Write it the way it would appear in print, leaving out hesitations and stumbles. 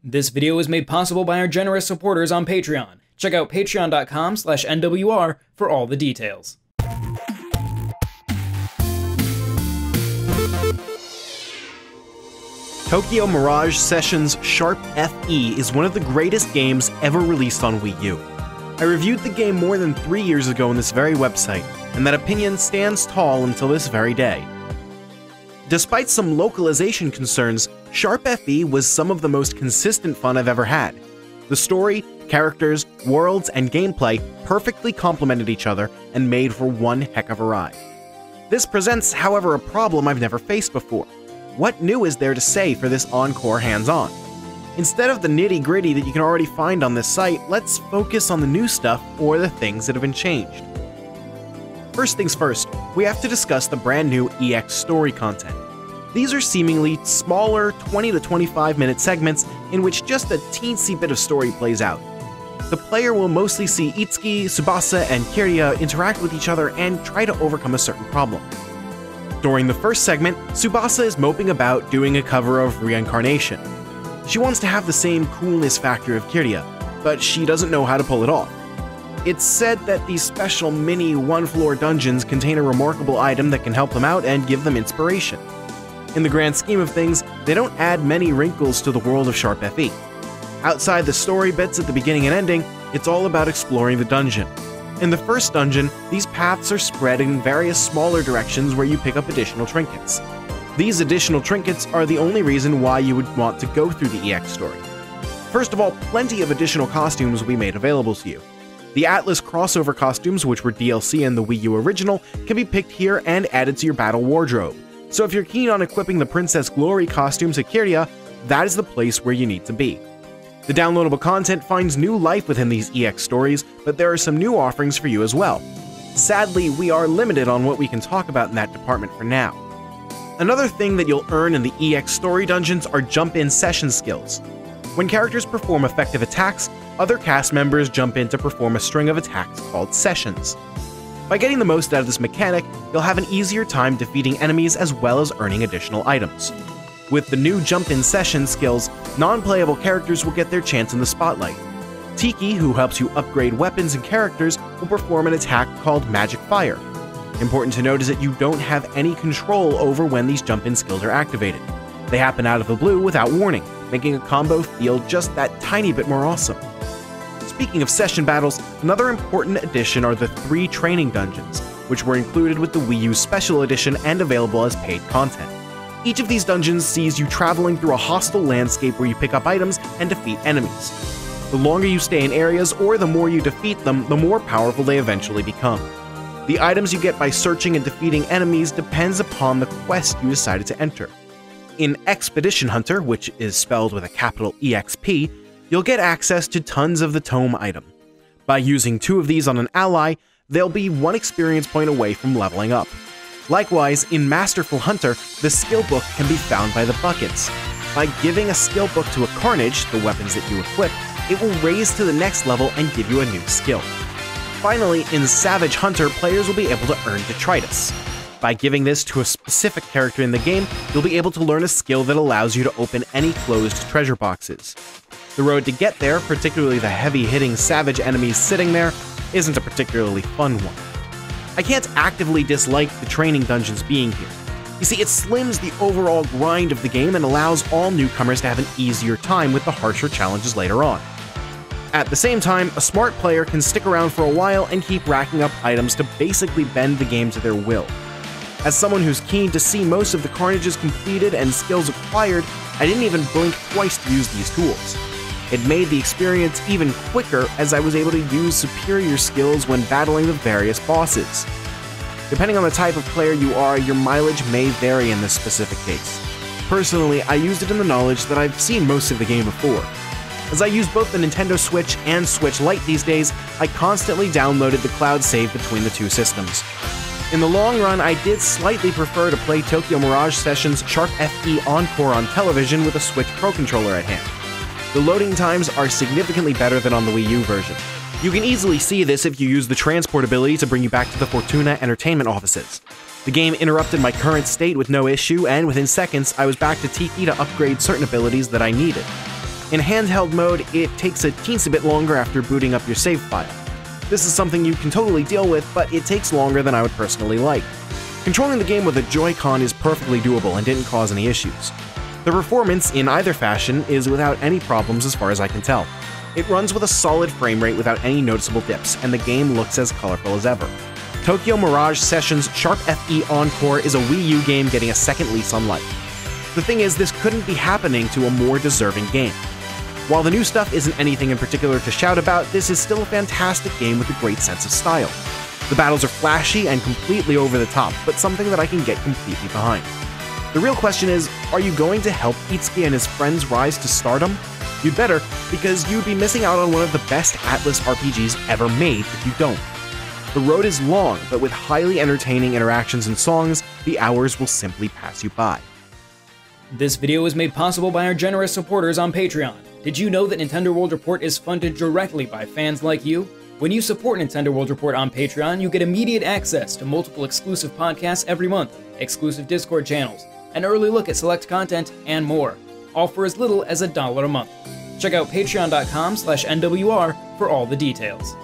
This video is made possible by our generous supporters on Patreon. Check out patreon.com/NWR for all the details. Tokyo Mirage Sessions Sharp FE is one of the greatest games ever released on Wii U. I reviewed the game more than 3 years ago on this very website, and that opinion stands tall until this very day. Despite some localization concerns, Sharp FE was some of the most consistent fun I've ever had. The story, characters, worlds, and gameplay perfectly complemented each other and made for one heck of a ride. This presents, however, a problem I've never faced before. What new is there to say for this Encore hands-on? Instead of the nitty-gritty that you can already find on this site, let's focus on the new stuff or the things that have been changed. First things first, we have to discuss the brand new EX story content. These are seemingly smaller 20 to 25 minute segments in which just a teensy bit of story plays out. The player will mostly see Itsuki, Tsubasa, and Kirya interact with each other and try to overcome a certain problem. During the first segment, Tsubasa is moping about doing a cover of Reincarnation. She wants to have the same coolness factor of Kirya, but she doesn't know how to pull it off. It's said that these special mini one-floor dungeons contain a remarkable item that can help them out and give them inspiration. In the grand scheme of things, they don't add many wrinkles to the world of Sharp FE. Outside the story bits at the beginning and ending, it's all about exploring the dungeon. In the first dungeon, these paths are spread in various smaller directions where you pick up additional trinkets. These additional trinkets are the only reason why you would want to go through the EX story. First of all, plenty of additional costumes will be made available to you. The Atlas crossover costumes, which were DLC in the Wii U original, can be picked here and added to your battle wardrobe. So if you're keen on equipping the Princess Glory costume to Kirya, that is the place where you need to be. The downloadable content finds new life within these EX stories, but there are some new offerings for you as well. Sadly, we are limited on what we can talk about in that department for now. Another thing that you'll earn in the EX story dungeons are jump-in session skills. When characters perform effective attacks, other cast members jump in to perform a string of attacks called sessions. By getting the most out of this mechanic, you'll have an easier time defeating enemies as well as earning additional items. With the new jump-in session skills, non-playable characters will get their chance in the spotlight. Tiki, who helps you upgrade weapons and characters, will perform an attack called Magic Fire. Important to note is that you don't have any control over when these jump-in skills are activated. They happen out of the blue without warning, making a combo feel just that tiny bit more awesome. Speaking of session battles, another important addition are the 3 training dungeons, which were included with the Wii U Special Edition and available as paid content. Each of these dungeons sees you traveling through a hostile landscape where you pick up items and defeat enemies. The longer you stay in areas or the more you defeat them, the more powerful they eventually become. The items you get by searching and defeating enemies depends upon the quest you decided to enter. In Expedition Hunter, which is spelled with a capital EXP, you'll get access to tons of the tome item. By using 2 of these on an ally, they'll be 1 experience point away from leveling up. Likewise, in Masterful Hunter, the skill book can be found by the buckets. By giving a skill book to a Carnage, the weapons that you equip, it will raise to the next level and give you a new skill. Finally, in Savage Hunter, players will be able to earn Detritus. By giving this to a specific character in the game, you'll be able to learn a skill that allows you to open any closed treasure boxes. The road to get there, particularly the heavy-hitting savage enemies sitting there, isn't a particularly fun one. I can't actively dislike the training dungeons being here. You see, it slims the overall grind of the game and allows all newcomers to have an easier time with the harsher challenges later on. At the same time, a smart player can stick around for a while and keep racking up items to basically bend the game to their will. As someone who's keen to see most of the Carnages completed and skills acquired, I didn't even blink twice to use these tools. It made the experience even quicker as I was able to use superior skills when battling the various bosses. Depending on the type of player you are, your mileage may vary in this specific case. Personally, I used it in the knowledge that I've seen most of the game before. As I use both the Nintendo Switch and Switch Lite these days, I constantly downloaded the cloud save between the 2 systems. In the long run, I did slightly prefer to play Tokyo Mirage Sessions Sharp FE Encore on television with a Switch Pro controller at hand. The loading times are significantly better than on the Wii U version. You can easily see this if you use the transport ability to bring you back to the Fortuna Entertainment offices. The game interrupted my current state with no issue, and within seconds I was back to Tiki to upgrade certain abilities that I needed. In handheld mode, it takes a teensy bit longer after booting up your save file. This is something you can totally deal with, but it takes longer than I would personally like. Controlling the game with a Joy-Con is perfectly doable and didn't cause any issues. The performance in either fashion is without any problems as far as I can tell. It runs with a solid frame rate without any noticeable dips, and the game looks as colorful as ever. Tokyo Mirage Sessions Sharp FE Encore is a Wii U game getting a second lease on life. The thing is, this couldn't be happening to a more deserving game. While the new stuff isn't anything in particular to shout about, this is still a fantastic game with a great sense of style. The battles are flashy and completely over the top, but something that I can get completely behind. The real question is, are you going to help Itsuki and his friends rise to stardom? You'd better, because you'd be missing out on one of the best Atlus RPGs ever made if you don't. The road is long, but with highly entertaining interactions and songs, the hours will simply pass you by. This video was made possible by our generous supporters on Patreon. Did you know that Nintendo World Report is funded directly by fans like you? When you support Nintendo World Report on Patreon, you get immediate access to multiple exclusive podcasts every month, exclusive Discord channels, an early look at select content, and more, all for as little as $1 a month. Check out patreon.com/NWR for all the details.